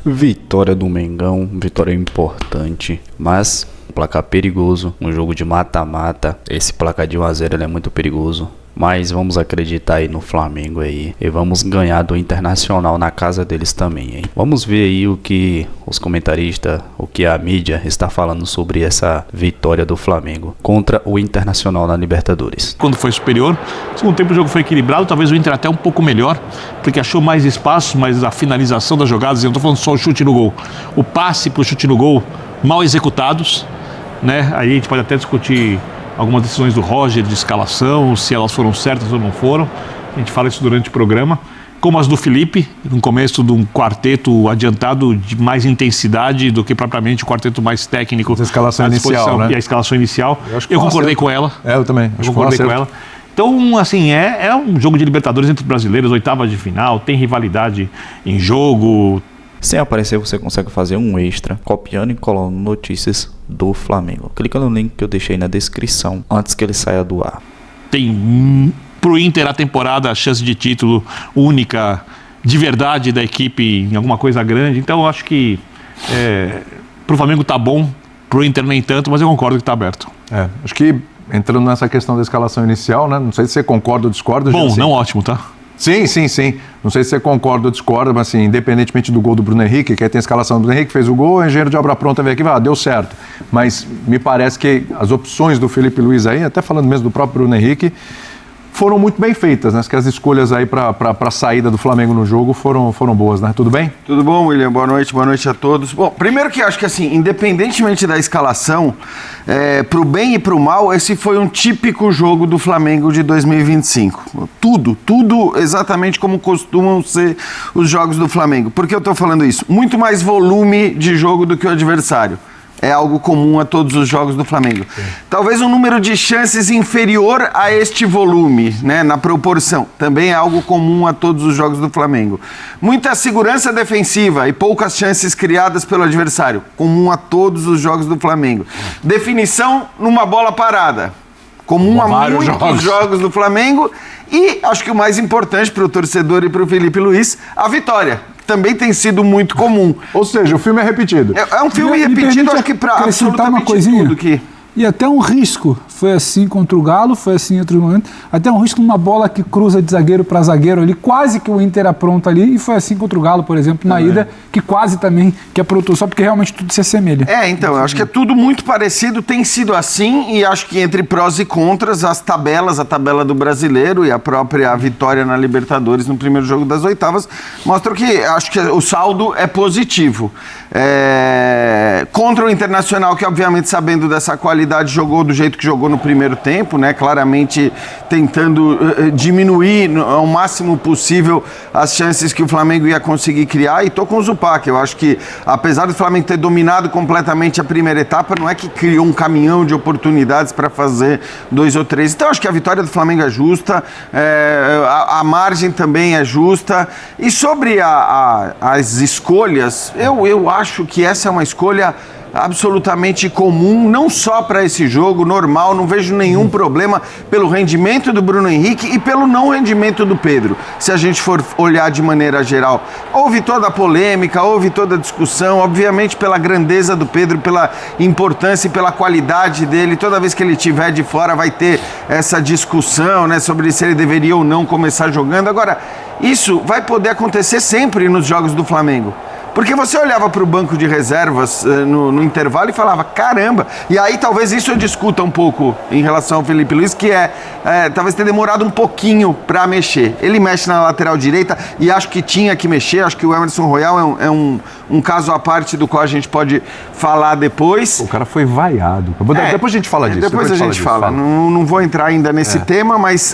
Vitória do Mengão, vitória importante, mas um placar perigoso, um jogo de mata-mata. Esse placar de 1 a 0 ele é muito perigoso. Mas vamos acreditar aí no Flamengo aí. E vamos ganhar do Internacional na casa deles também, hein? Vamos ver aí o que os comentaristas, o que a mídia está falando sobre essa vitória do Flamengo contra o Internacional na Libertadores. Quando foi superior, no segundo tempo o jogo foi equilibrado, talvez o Inter até um pouco melhor, porque achou mais espaço, mas a finalização das jogadas, eu não estou falando só o chute no gol, o passe para o chute no gol mal executados, né? Aí a gente pode até discutir algumas decisões do Roger de escalação, se elas foram certas ou não foram. A gente fala isso durante o programa. Como as do Felipe, no começo de um quarteto adiantado de mais intensidade do que propriamente o quarteto mais técnico. A escalação inicial, né? E a escalação inicial. Eu concordei com ela. Eu também. Eu concordei com ela. Então, assim, é um jogo de Libertadores entre brasileiros, oitava de final, tem rivalidade em jogo. Sem aparecer, você consegue fazer um extra copiando e colando notícias do Flamengo. Clica no link que eu deixei na descrição antes que ele saia do ar. Tem pro Inter a temporada a chance de título única, de verdade, da equipe em alguma coisa grande. Então eu acho que pro Flamengo tá bom, pro Inter nem tanto, mas eu concordo que tá aberto. Acho que entrando nessa questão da escalação inicial, né? Não sei se você concorda ou discorda. Bom, assim. Não ótimo, tá? Sim. Não sei se você concorda ou discorda, mas assim, independentemente do gol do Bruno Henrique, que aí tem a escalação do Bruno Henrique, fez o gol, o engenheiro de obra pronta veio aqui e deu certo. Mas me parece que as opções do Felipe Luiz aí, até falando mesmo do próprio Bruno Henrique, foram muito bem feitas, né? Que as escolhas aí para a saída do Flamengo no jogo foram boas, né? Tudo bem? Tudo bom, William? Boa noite a todos. Bom, primeiro que acho que assim, independentemente da escalação, pro bem e pro mal, esse foi um típico jogo do Flamengo de 2025. Tudo exatamente como costumam ser os jogos do Flamengo. Por que eu tô falando isso? Muito mais volume de jogo do que o adversário. É algo comum a todos os jogos do Flamengo. Sim. Talvez um número de chances inferior a este volume, né, na proporção. Também é algo comum a todos os jogos do Flamengo. Muita segurança defensiva e poucas chances criadas pelo adversário. Comum a todos os jogos do Flamengo. Definição numa bola parada. Comum a muitos jogos do Flamengo. E acho que o mais importante para o torcedor e para o Felipe Luiz, a vitória. Também tem sido muito comum. Ou seja, o filme é repetido. É um filme repetido, acho que para absolutamente uma coisinha. Tudo que... E até um risco, foi assim contra o Galo, foi assim em outros momentos, até um risco numa bola que cruza de zagueiro para zagueiro ali, quase que o Inter apronta ali, e foi assim contra o Galo, por exemplo, na ida, que quase também que aprontou, só porque realmente tudo se assemelha. Então, eu acho que é tudo muito parecido, tem sido assim, e acho que entre prós e contras, a tabela do brasileiro e a própria vitória na Libertadores no primeiro jogo das oitavas, mostram que acho que o saldo é positivo. Contra o Internacional, que obviamente sabendo dessa qualidade, jogou do jeito que jogou no primeiro tempo, né? Claramente tentando diminuir ao máximo possível as chances que o Flamengo ia conseguir criar, e tô com o Zupac. Eu acho que, apesar do Flamengo ter dominado completamente a primeira etapa, não é que criou um caminhão de oportunidades para fazer 2 ou 3. Então acho que a vitória do Flamengo é justa, a margem também é justa. E sobre as escolhas, eu acho que essa é uma escolha absolutamente comum, não só para esse jogo, normal, não vejo nenhum problema pelo rendimento do Bruno Henrique e pelo não rendimento do Pedro, se a gente for olhar de maneira geral. Houve toda a polêmica, houve toda a discussão, obviamente pela grandeza do Pedro, pela importância e pela qualidade dele, toda vez que ele estiver de fora vai ter essa discussão, né, sobre se ele deveria ou não começar jogando. Agora, isso vai poder acontecer sempre nos jogos do Flamengo. Porque você olhava para o banco de reservas no intervalo e falava, caramba, e aí talvez isso eu discuta um pouco em relação ao Felipe Luiz, que talvez tenha demorado um pouquinho para mexer. Ele mexe na lateral direita e acho que tinha que mexer, acho que o Emerson Royal é um caso à parte do qual a gente pode falar depois. O cara foi vaiado. Depois a gente fala disso. Depois a gente fala. Não vou entrar ainda nesse tema, mas...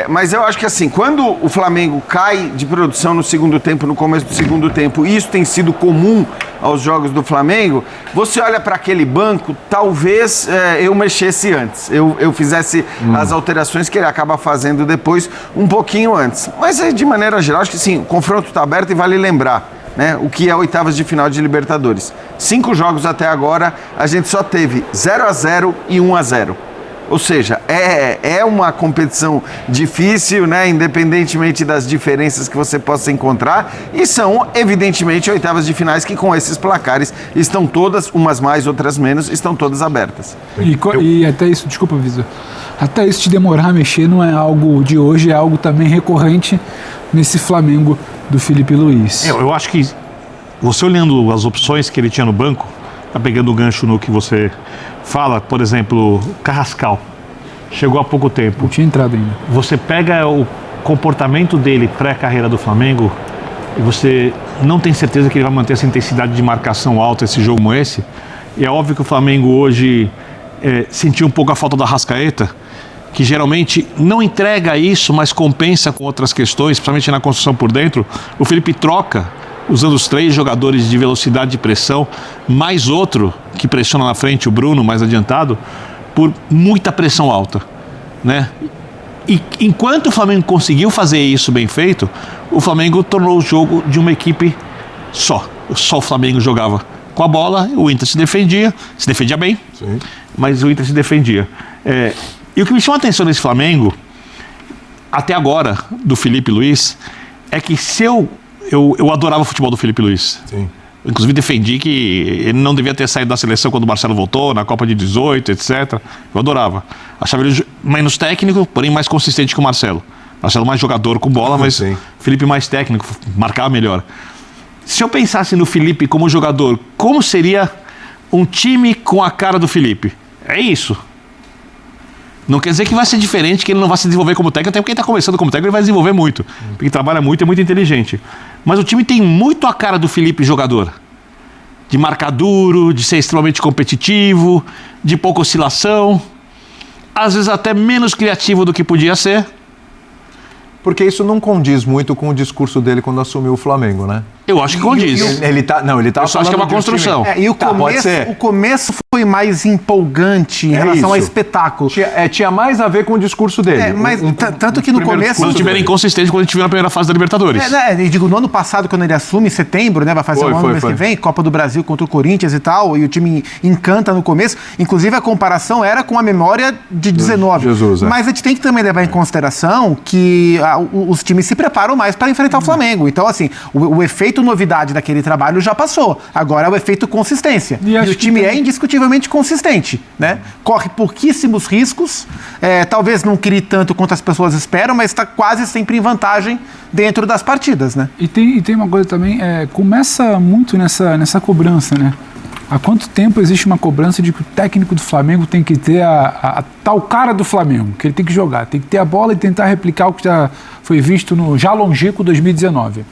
mas eu acho que assim, quando o Flamengo cai de produção no segundo tempo, no começo do segundo tempo, e isso tem sido comum aos jogos do Flamengo, você olha para aquele banco, talvez eu mexesse antes, eu fizesse as alterações que ele acaba fazendo depois, um pouquinho antes. Mas de maneira geral, acho que sim, o confronto está aberto e vale lembrar, né, o que é oitavas de final de Libertadores. 5 jogos até agora, a gente só teve 0-0 e 1-0. Ou seja, é uma competição difícil, né? Independentemente das diferenças que você possa encontrar, e são, evidentemente, oitavas de finais que com esses placares estão todas, umas mais, outras menos, estão todas abertas. E até isso, desculpa, Vitor, até isso de demorar a mexer não é algo de hoje, é algo também recorrente nesse Flamengo do Felipe Luiz. Eu acho que você olhando as opções que ele tinha no banco, tá pegando o gancho no que você fala, por exemplo, Carrascal, chegou há pouco tempo. Não tinha entrado ainda. Você pega o comportamento dele pré-carreira do Flamengo e você não tem certeza que ele vai manter essa intensidade de marcação alta esse jogo como esse. E é óbvio que o Flamengo hoje sentiu um pouco a falta da Arrascaeta, que geralmente não entrega isso, mas compensa com outras questões, principalmente na construção por dentro. O Felipe troca, usando os 3 jogadores de velocidade de pressão, mais outro que pressiona na frente, o Bruno, mais adiantado, por muita pressão alta, né? E enquanto o Flamengo conseguiu fazer isso bem feito, o Flamengo tornou o jogo de uma equipe só. Só o Flamengo jogava com a bola, o Inter se defendia bem, sim, mas o Inter se defendia. E o que me chama a atenção nesse Flamengo, até agora, do Felipe Luiz, é que eu adorava o futebol do Felipe Luiz. Sim. Inclusive defendi que ele não devia ter saído da seleção quando o Marcelo voltou, na Copa de 18, etc. Eu adorava. Achava ele menos técnico, porém mais consistente que o Marcelo. Marcelo mais jogador com bola, mas sim, Felipe mais técnico, marcava melhor. Se eu pensasse no Felipe como jogador, como seria um time com a cara do Felipe? É isso. Não quer dizer que vai ser diferente, que ele não vai se desenvolver como técnico, até porque ele está começando como técnico, ele vai desenvolver muito. Porque trabalha muito, é muito inteligente. Mas o time tem muito a cara do Felipe jogador. De marcar duro, de ser extremamente competitivo, de pouca oscilação. Às vezes até menos criativo do que podia ser. Porque isso não condiz muito com o discurso dele quando assumiu o Flamengo, né? Eu acho que condiz. Ele tá eu só acho que é uma construção. E o começo foi mais empolgante em relação ao espetáculo. Tinha mais a ver com o discurso dele. Mas tanto que no começo... Mas o time era inconsistente quando a gente viu na primeira fase da Libertadores. E digo, no ano passado, quando ele assume, em setembro, né? Vai fazer um ano no mês que vem, Copa do Brasil contra o Corinthians e tal, e o time encanta no começo. Inclusive, a comparação era com a memória de 19. Jesus, Mas a gente tem que também levar em consideração que os times se preparam mais para enfrentar o Flamengo. Então, assim, o efeito novidade daquele trabalho já passou. Agora é o efeito consistência. E o time é indiscutivelmente consistente, né? Corre pouquíssimos riscos, talvez não crie tanto quanto as pessoas esperam, mas está quase sempre em vantagem dentro das partidas, né? E tem uma coisa também, começa muito nessa cobrança, né? Há quanto tempo existe uma cobrança de que o técnico do Flamengo tem que ter a tal cara do Flamengo, que ele tem que jogar, tem que ter a bola e tentar replicar o que já foi visto no já longínquo 2019.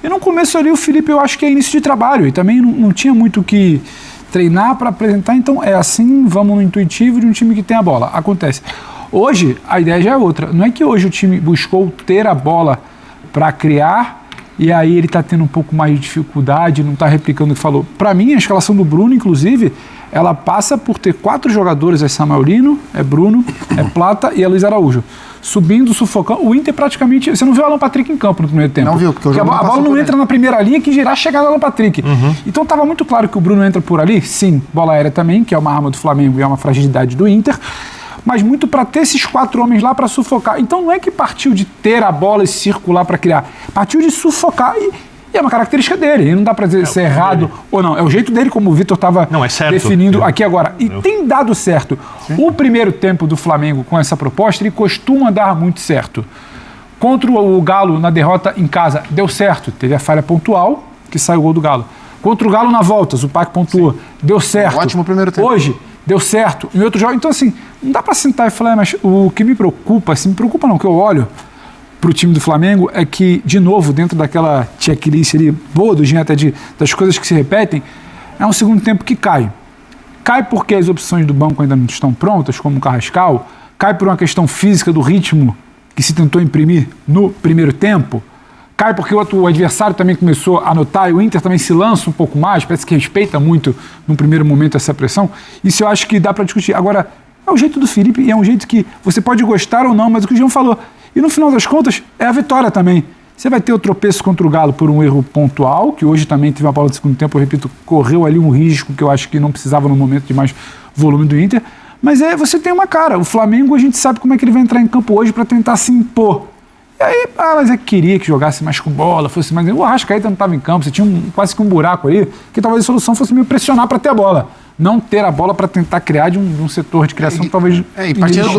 E no começo ali o Felipe, eu acho que é início de trabalho, e também não tinha muito o que treinar para apresentar, então é assim, vamos no intuitivo de um time que tem a bola. Acontece. Hoje, a ideia já é outra. Não é que hoje o time buscou ter a bola para criar, e aí ele está tendo um pouco mais de dificuldade, não está replicando o que falou. Para mim, a escalação do Bruno, inclusive, ela passa por ter 4 jogadores, é Samuelino, é Bruno, é Plata e é Luiz Araújo. Subindo, sufocando. O Inter praticamente... Você não viu o Alan Patrick em campo no primeiro tempo. Não viu, porque a bola não entra na primeira linha que gerar chegada do Alan Patrick. Uhum. Então estava muito claro que o Bruno entra por ali. Sim, bola aérea também, que é uma arma do Flamengo e é uma fragilidade do Inter. Mas muito para ter esses 4 homens lá para sufocar. Então não é que partiu de ter a bola e circular para criar. Partiu de sufocar e é uma característica dele. E não dá para dizer se é errado ou não. É o jeito dele, como o Vitor estava definindo aqui agora. E tem dado certo. Sim. O primeiro tempo do Flamengo com essa proposta, ele costuma dar muito certo. Contra o Galo na derrota em casa, deu certo. Teve a falha pontual, que saiu o gol do Galo. Contra o Galo na volta, o Zupac pontuou. Sim. Deu certo. Ótimo primeiro tempo. Hoje, deu certo. Em outro jogo. Então, assim, não dá para sentar e falar, mas o que me preocupa, assim, me preocupa não, que eu olho para o time do Flamengo é que, de novo, dentro daquela checklist ali, boa do Jean, até das coisas que se repetem, é um segundo tempo que cai. Cai porque as opções do banco ainda não estão prontas, como o Carrascal, cai por uma questão física do ritmo que se tentou imprimir no primeiro tempo, cai porque o adversário também começou a notar e o Inter também se lança um pouco mais, parece que respeita muito no primeiro momento essa pressão. Isso eu acho que dá para discutir. Agora, é o jeito do Felipe e é um jeito que você pode gostar ou não, mas o que o Jean falou. E no final das contas, é a vitória também. Você vai ter o tropeço contra o Galo por um erro pontual, que hoje também teve uma bola de segundo tempo, eu repito, correu ali um risco que eu acho que não precisava no momento de mais volume do Inter, Mas você tem uma cara. O Flamengo, a gente sabe como é que ele vai entrar em campo hoje para tentar se impor. E aí, mas eu queria que jogasse mais com bola, fosse mais... O Arrascaeta não estava em campo, você tinha quase que um buraco aí, que talvez a solução fosse meio pressionar para ter a bola. Não ter a bola para tentar criar de um setor de criação, talvez...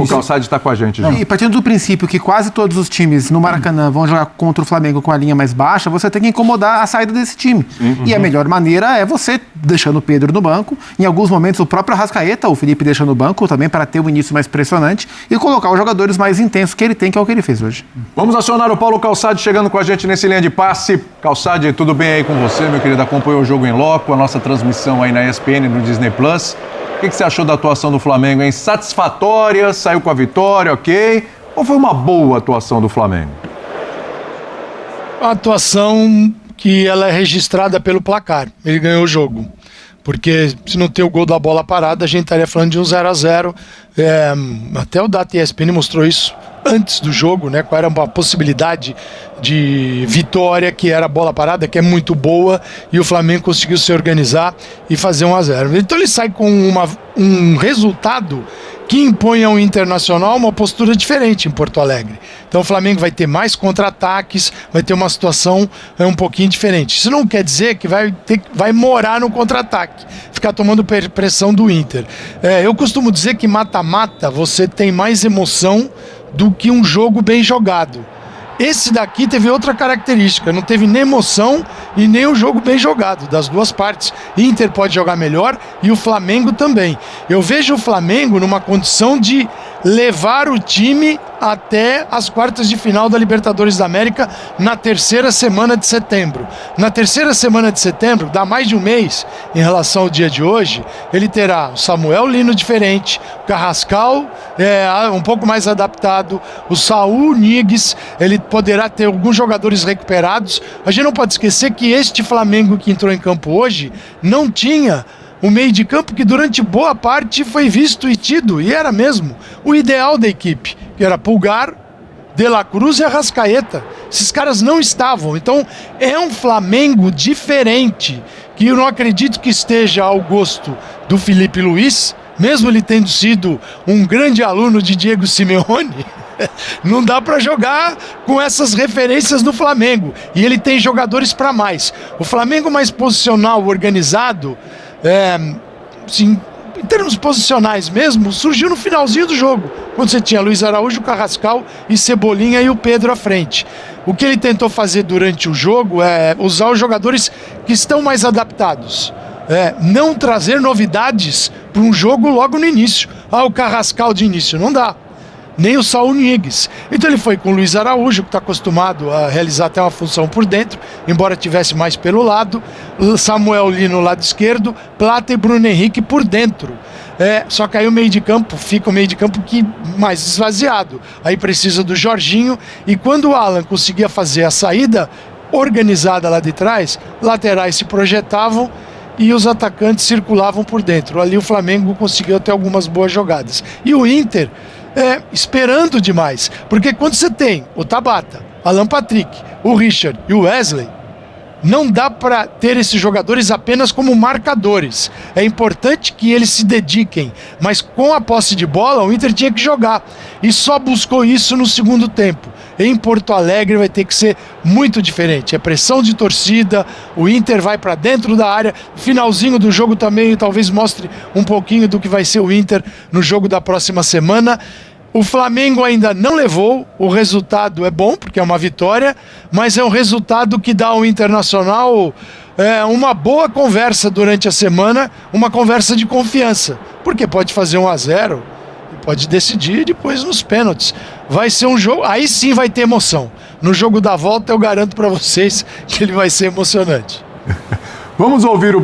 O Calçade está com a gente, João. E partindo do princípio que quase todos os times no Maracanã vão jogar contra o Flamengo com a linha mais baixa, você tem que incomodar a saída desse time. E a melhor maneira é você deixando o Pedro no banco, em alguns momentos o próprio Arrascaeta, o Felipe deixando no banco também para ter um início mais pressionante e colocar os jogadores mais intensos que ele tem, que é o que ele fez hoje. Vamos acionar o Paulo Calçade chegando com a gente nesse linha de passe. Calçade, tudo bem aí com você, meu querido? Acompanhou o jogo em loco, a nossa transmissão aí na ESPN, no Disney Plus. O que você achou da atuação do Flamengo, hein? Satisfatória, saiu com a vitória, ok? Ou foi uma boa atuação do Flamengo? A atuação que ela é registrada pelo placar. Ele ganhou o jogo. Porque se não ter o gol da bola parada, a gente estaria falando de um 0-0. Até o Data ESPN mostrou isso antes do jogo, né? Qual era uma possibilidade de vitória, que era a bola parada, que é muito boa, e o Flamengo conseguiu se organizar e fazer 1-0. Então ele sai com um resultado que impõe ao Internacional uma postura diferente em Porto Alegre. Então o Flamengo vai ter mais contra-ataques, vai ter uma situação um pouquinho diferente. Isso não quer dizer que vai morar no contra-ataque, ficar tomando pressão do Inter. Eu costumo dizer que mata-mata você tem mais emoção do que um jogo bem jogado. Esse daqui teve outra característica, não teve nem emoção e nem o jogo bem jogado, das duas partes. Inter pode jogar melhor e o Flamengo também. Eu vejo o Flamengo numa condição de levar o time até as quartas de final da Libertadores da América na terceira semana de setembro. Na terceira semana de setembro, dá mais de um mês em relação ao dia de hoje, ele terá o Samuel Lino diferente, o Carrascal um pouco mais adaptado, o Saúl Ñíguez, ele poderá ter alguns jogadores recuperados. A gente não pode esquecer que este Flamengo que entrou em campo hoje não tinha o meio de campo que durante boa parte foi visto e tido, e era mesmo, o ideal da equipe, que era Pulgar, De La Cruz e Arrascaeta. Esses caras não estavam, então é um Flamengo diferente, que eu não acredito que esteja ao gosto do Felipe Luiz, mesmo ele tendo sido um grande aluno de Diego Simeone. Não dá para jogar com essas referências do Flamengo, e ele tem jogadores para mais. O Flamengo mais posicional, organizado, sim, em termos posicionais mesmo, surgiu no finalzinho do jogo, quando você tinha Luiz Araújo, Carrascal e Cebolinha e o Pedro à frente. O que ele tentou fazer durante o jogo é usar os jogadores que estão mais adaptados, não trazer novidades para um jogo logo no início. O Carrascal de início não dá, nem o Saúl Ñíguez. Então ele foi com o Luiz Araújo, que está acostumado a realizar até uma função por dentro, embora tivesse mais pelo lado, Samuel Lino no lado esquerdo, Plata e Bruno Henrique por dentro. Só que aí o meio de campo fica o meio de campo mais esvaziado. Aí precisa do Jorginho, e quando o Alan conseguia fazer a saída organizada lá de trás, laterais se projetavam e os atacantes circulavam por dentro. Ali o Flamengo conseguiu até algumas boas jogadas. E o Inter esperando demais, porque quando você tem o Tabata, Alan Patrick, o Richard e o Wesley, não dá para ter esses jogadores apenas como marcadores. É importante que eles se dediquem, mas com a posse de bola o Inter tinha que jogar, e só buscou isso no segundo tempo. Em Porto Alegre vai ter que ser muito diferente, é pressão de torcida, o Inter vai para dentro da área, finalzinho do jogo também talvez mostre um pouquinho do que vai ser o Inter no jogo da próxima semana. O Flamengo ainda não levou, o resultado é bom, porque é uma vitória, mas é um resultado que dá ao Internacional uma boa conversa durante a semana, uma conversa de confiança, porque pode fazer 1-0, pode decidir depois nos pênaltis. Vai ser um jogo, aí sim vai ter emoção. No jogo da volta eu garanto para vocês que ele vai ser emocionante. Vamos ouvir o